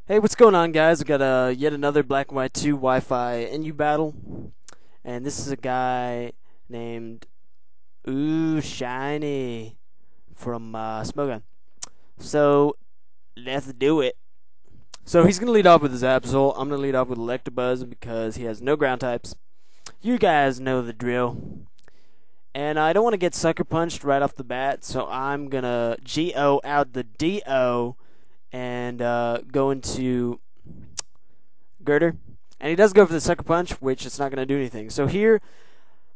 Hey, what's going on, guys? We got yet another Black and White 2 Wi-Fi NU battle, and this is a guy named Shiny from Smogon. So let's do it. So he's gonna lead off with his Absol. I'm gonna lead off with Electabuzz because he has no ground types. You guys know the drill. And I don't want to get sucker punched right off the bat, so I'm gonna GO out the DO and go into Girder. And he does go for the Sucker Punch, which it's not going to do anything. So here,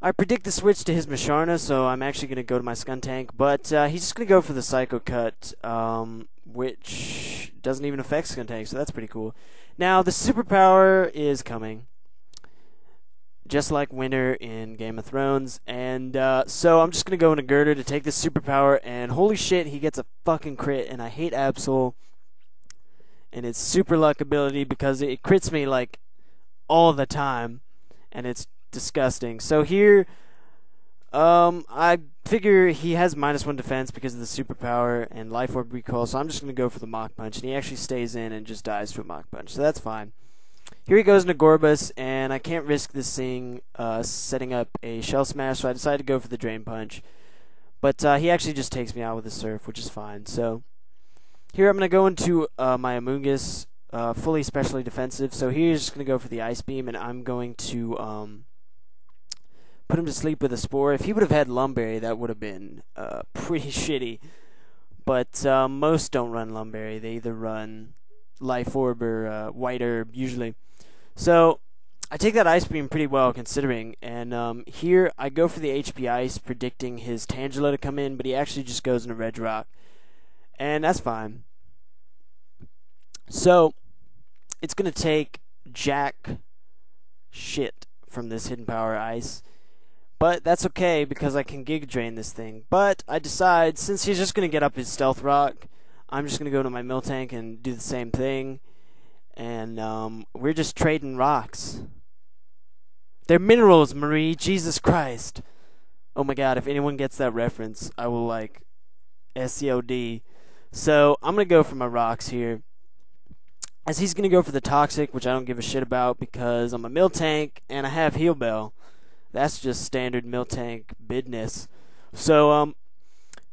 I predict the switch to his Masharna, so I'm actually going to go to my Skuntank. But he's just going to go for the Psycho Cut, which doesn't even affect Skuntank, so that's pretty cool. Now, the superpower is coming, just like Winter in Game of Thrones. And so I'm just going to go into Girder to take this superpower, and holy shit, he gets a fucking crit, and I hate Absol and its super luck ability because it crits me like all the time, and it's disgusting. So here, I figure he has -1 defense because of the superpower and Life Orb recall, so I'm just going to go for the Mach Punch, and he actually stays in and just dies to a Mach Punch, so that's fine. Here he goes into Gorbus, and I can't risk this thing setting up a Shell Smash, so I decided to go for the Drain Punch. But he actually just takes me out with the Surf, which is fine. So here I'm going to go into my Amoonguss, fully specially defensive. So he's just going to go for the Ice Beam, and I'm going to put him to sleep with a Spore. If he would have had Lumberry, that would have been pretty shitty. But most don't run Lumberry. They either run Life Orb or White Herb, usually. So I take that Ice Beam pretty well, considering. And here I go for the HP Ice, predicting his Tangela to come in, but he actually just goes into Regirock. And that's fine. So, it's going to take jack shit from this Hidden Power Ice. But that's okay, because I can Giga Drain this thing. But I decide, since he's just going to get up his Stealth Rock, I'm just going to go to my Miltank and do the same thing. And we're just trading rocks. They're minerals, Marie. Jesus Christ. Oh my god, if anyone gets that reference, I will, like, SCOD. So, I'm going to go for my rocks here. As he's going to go for the Toxic, which I don't give a shit about because I'm a Miltank and I have Heal Bell. That's just standard Miltank business. So,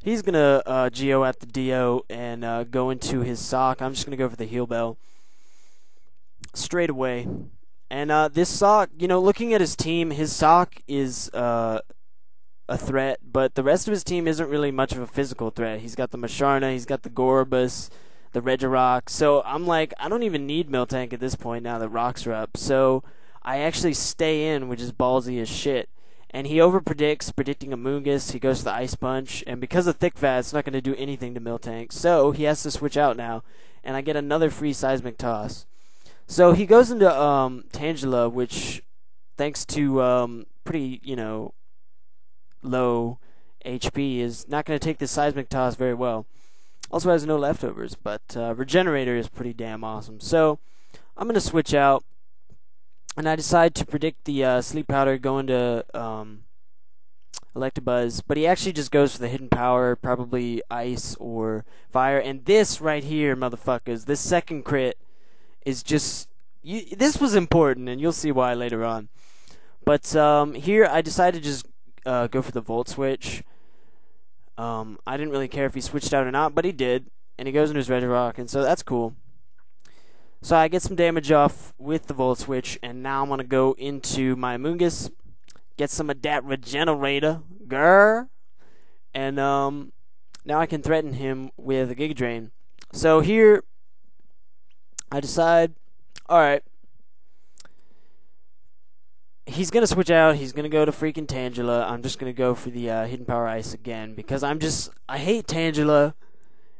he's going to Geo at the Dio and go into his Sock. I'm just going to go for the Heal Bell straight away. And this Sock, you know, looking at his team, his Sock is a threat, but the rest of his team isn't really much of a physical threat. He's got the Masharna, he's got the Gorbus, the Regirock. So I'm like, I don't even need Miltank at this point now that rocks are up. So I actually stay in, which is ballsy as shit. And he overpredicts, predicting a Amoonguss. He goes to the Ice Punch, and because of Thick Fat, it's not going to do anything to Miltank. So he has to switch out now, and I get another free Seismic Toss. So he goes into Tangela, which, thanks to pretty, you know, low HP, is not going to take this Seismic Toss very well. Also has no leftovers, but Regenerator is pretty damn awesome. So I'm going to switch out, and I decide to predict the Sleep Powder going to Electabuzz, but he actually just goes for the Hidden Power, probably Ice or Fire. And this right here, motherfuckers, this second crit is just... this was important, and you'll see why later on. But here I decided to just go for the Volt Switch. I didn't really care if he switched out or not, but he did. And he goes into his Regirock, and so that's cool. So I get some damage off with the Volt Switch, and now I'm going to go into my Amoonguss, get some of that Regenerator, grrr, and now I can threaten him with a Giga Drain. So here, I decide, alright, he's going to switch out. He's going to go to freaking Tangela. I'm just going to go for the Hidden Power Ice again because I hate Tangela,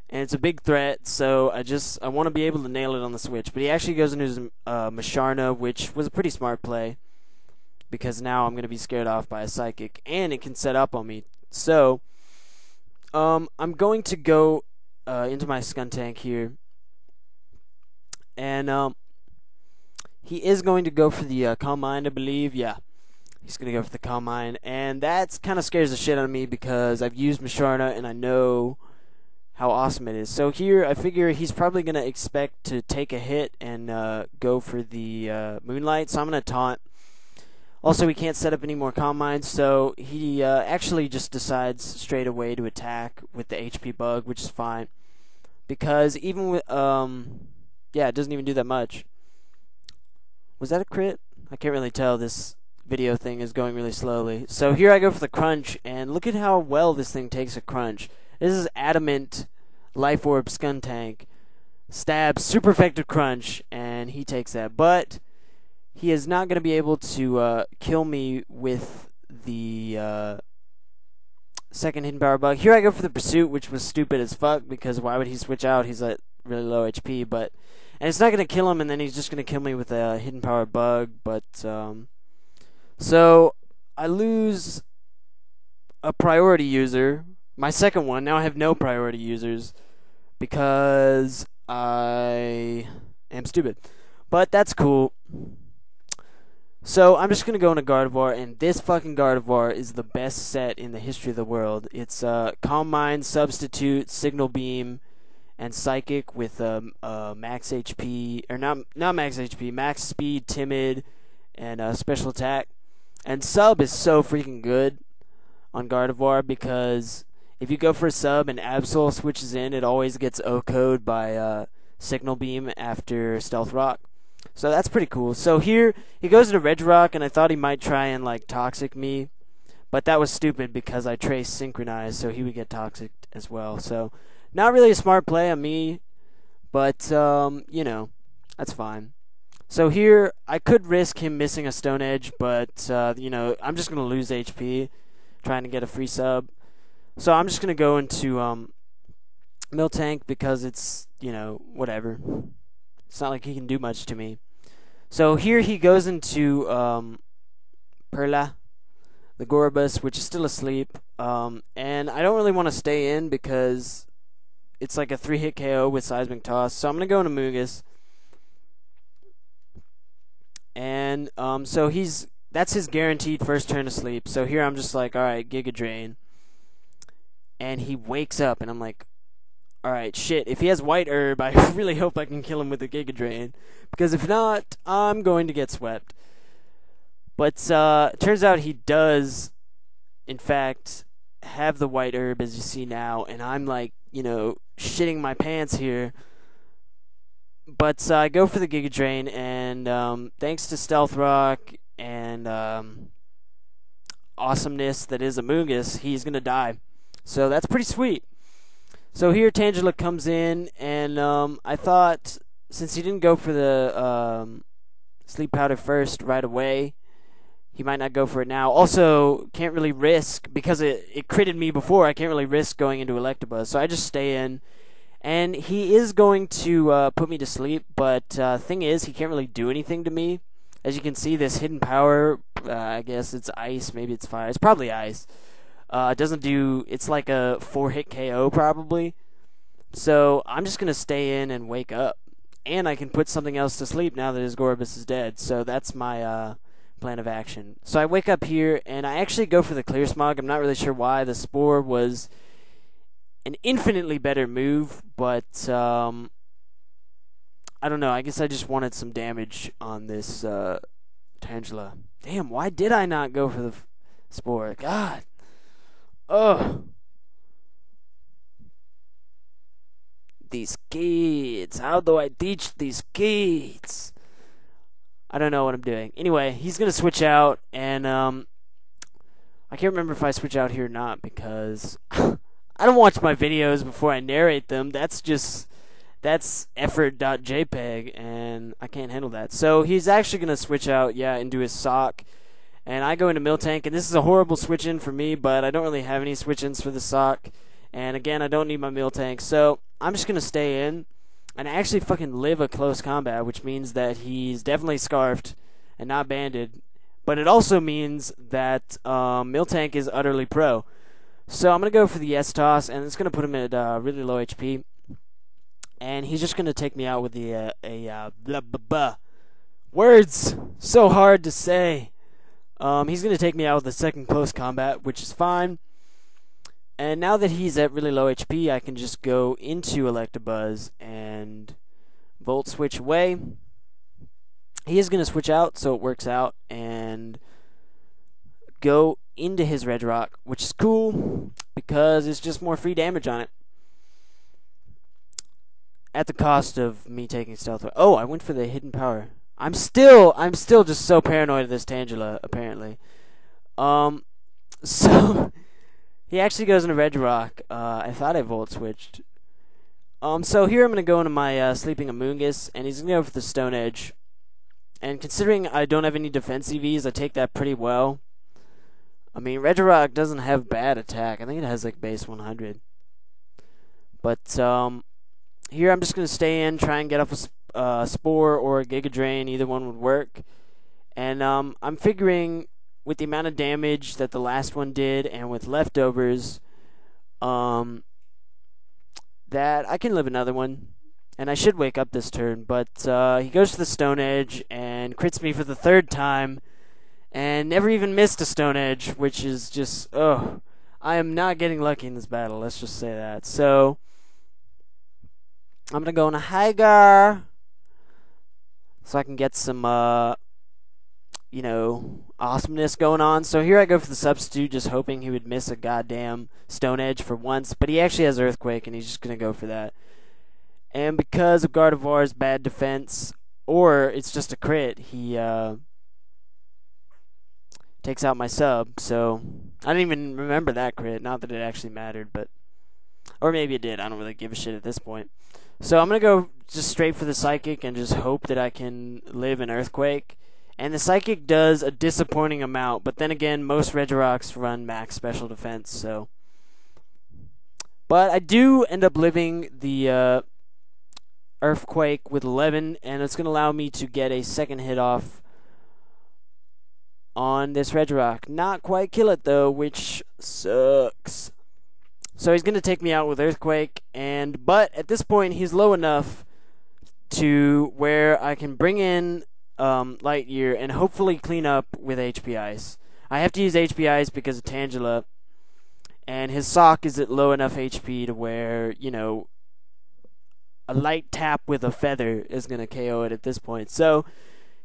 and it's a big threat, so I want to be able to nail it on the switch. But he actually goes into his Masharna, which was a pretty smart play because now I'm going to be scared off by a Psychic, and it can set up on me. So, I'm going to go into my Skuntank here, and he is going to go for the Calm Mind, I believe. Yeah, he's going to go for the Calm Mind. And that kind of scares the shit out of me because I've used Masharna and I know how awesome it is. So here, I figure he's probably going to expect to take a hit and go for the Moonlight, so I'm going to taunt. Also, he can't set up any more Calm Mind, so he actually just decides straight away to attack with the HP bug, which is fine. Because even with, yeah, it doesn't even do that much. Was that a crit? I can't really tell. This video thing is going really slowly. So here I go for the Crunch, and look at how well this thing takes a Crunch. This is Adamant Life Orb Skuntank. Stab, super effective Crunch, and he takes that. But he is not going to be able to kill me with the second hidden power bug. Here I go for the Pursuit, which was stupid as fuck, because why would he switch out? He's at really low HP, and it's not going to kill him, and then he's just going to kill me with a hidden power bug. But so I lose a priority user, my second one. Now I have no priority users because I am stupid, but that's cool. So I'm just going to go into Gardevoir, and this fucking Gardevoir is the best set in the history of the world. It's Calm Mind, Substitute, Signal Beam, and Psychic with max HP, or not max HP, max Speed, Timid, and Special Attack. And Sub is so freaking good on Gardevoir, because if you go for a Sub and Absol switches in, it always gets O-code by Signal Beam after Stealth Rock. So that's pretty cool. So here, he goes into Regirock, and I thought he might try and, like, Toxic me. But that was stupid because I Trace Synchronize, so he would get Toxic as well. So, not really a smart play on me, but, you know, that's fine. So here, I could risk him missing a Stone Edge, but, you know, I'm just going to lose HP trying to get a free sub. So I'm just going to go into Miltank because it's, you know, whatever. It's not like he can do much to me. So here he goes into Perla, the Gorobus, which is still asleep. And I don't really want to stay in because it's like a 3-hit KO with Seismic Toss. So I'm going to go into Mugus. And so that's his guaranteed first turn to sleep. So here I'm just like, alright, Giga Drain. And he wakes up, and I'm like, alright, shit, if he has White Herb, I really hope I can kill him with a Giga Drain. Because if not, I'm going to get swept. But turns out he does, in fact, have the White Herb, as you see now. And I'm like, you know, shitting my pants here. But I go for the Giga Drain, and thanks to Stealth Rock and awesomeness that is Amoonguss, he's going to die. So that's pretty sweet. So here Tangela comes in, and I thought, since he didn't go for the Sleep Powder first right away, he might not go for it now. Also, can't really risk, because it critted me before, I can't really risk going into Electabuzz. So I just stay in. And he is going to put me to sleep, but thing is, he can't really do anything to me. As you can see, this hidden power, I guess it's ice, maybe it's fire. It's probably ice. It doesn't do, it's like a 4-hit KO probably. So I'm just going to stay in and wake up. And I can put something else to sleep now that his Gorobus is dead. So that's my plan of action. So I wake up here, and I actually go for the Clear Smog. I'm not really sure why. The Spore was an infinitely better move, but I don't know. I guess I just wanted some damage on this Tangela. Damn, why did I not go for the Spore? God. Ugh. These kids. How do I teach these kids? I don't know what I'm doing. Anyway, he's going to switch out, and I can't remember if I switch out here or not, because I don't watch my videos before I narrate them. That's effort.jpg, and I can't handle that. So he's actually going to switch out, yeah, into his Sock. And I go into Miltank, and this is a horrible switch-in for me, but I don't really have any switch-ins for the Sock. And again, I don't need my Miltank, so I'm just going to stay in. And I actually fucking live a close combat, which means that he's definitely Scarfed and not Banded. But it also means that Miltank is utterly pro. So I'm going to go for the S-Toss, and it's going to put him at really low HP. And he's just going to take me out with the blah, blah, blah. Words! So hard to say. He's going to take me out with the second close combat, which is fine. And now that he's at really low HP, I can just go into Electabuzz and Volt Switch away. He is going to switch out, so it works out, and go into his Red Rock, which is cool because it's just more free damage on it. At the cost of me taking Stealth. Oh, I went for the hidden power. I'm still just so paranoid of this Tangela, apparently. So he actually goes into Red Rock. I thought I Volt Switched. So here I'm going to go into my Sleeping Amoonguss, and he's going to go for the Stone Edge. And considering I don't have any defense EVs, I take that pretty well. I mean, Red Rock doesn't have bad attack. I think it has like base 100. But here I'm just going to stay in, try and get off a Spore or a Giga Drain. Either one would work. And I'm figuring with the amount of damage that the last one did and with leftovers, that I can live another one. And I should wake up this turn. But he goes to the Stone Edge and crits me for the third time. And never even missed a Stone Edge, which is just, I am not getting lucky in this battle, let's just say that. So, I'm going to go on a oheyder, so I can get some, awesomeness going on. So here I go for the Substitute, just hoping he would miss a goddamn Stone Edge for once. But he actually has Earthquake, and he's just going to go for that. And because of Gardevoir's bad defense, or it's just a crit, he, takes out my sub, so I didn't even remember that crit, not that it actually mattered, but, or maybe it did, I don't really give a shit at this point. So I'm going to go just straight for the Psychic and just hope that I can live an Earthquake, and the Psychic does a disappointing amount, but then again, most Regirocks run max special defense, so. But I do end up living the Earthquake with 11, and it's going to allow me to get a second hit off on this Regirock. Not quite kill it though, which sucks. So he's going to take me out with Earthquake, but at this point he's low enough to where I can bring in Lightyear and hopefully clean up with HP Ice. I have to use HP Ice because of Tangela, and his Sock is at low enough HP to where, a light tap with a feather is going to KO it at this point. So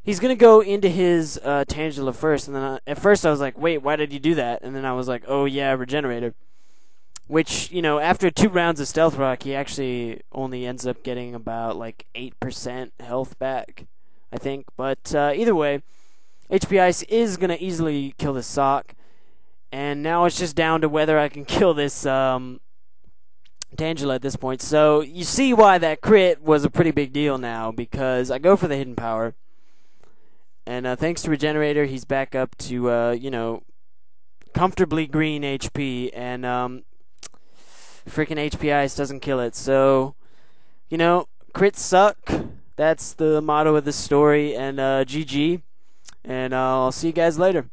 he's going to go into his Tangela first, and then at first I was like, wait, why did he do that? And then I was like, oh yeah, Regenerator. Which, after 2 rounds of Stealth Rock, he actually only ends up getting about like 8% health back, I think. But either way, HP Ice is going to easily kill this Sock. And now it's just down to whether I can kill this Tangela at this point. So you see why that crit was a pretty big deal now, because I go for the hidden power. And thanks to Regenerator, he's back up to, comfortably green HP, and freaking HP Ice doesn't kill it. So, crits suck. That's the motto of this story, and GG. And I'll see you guys later.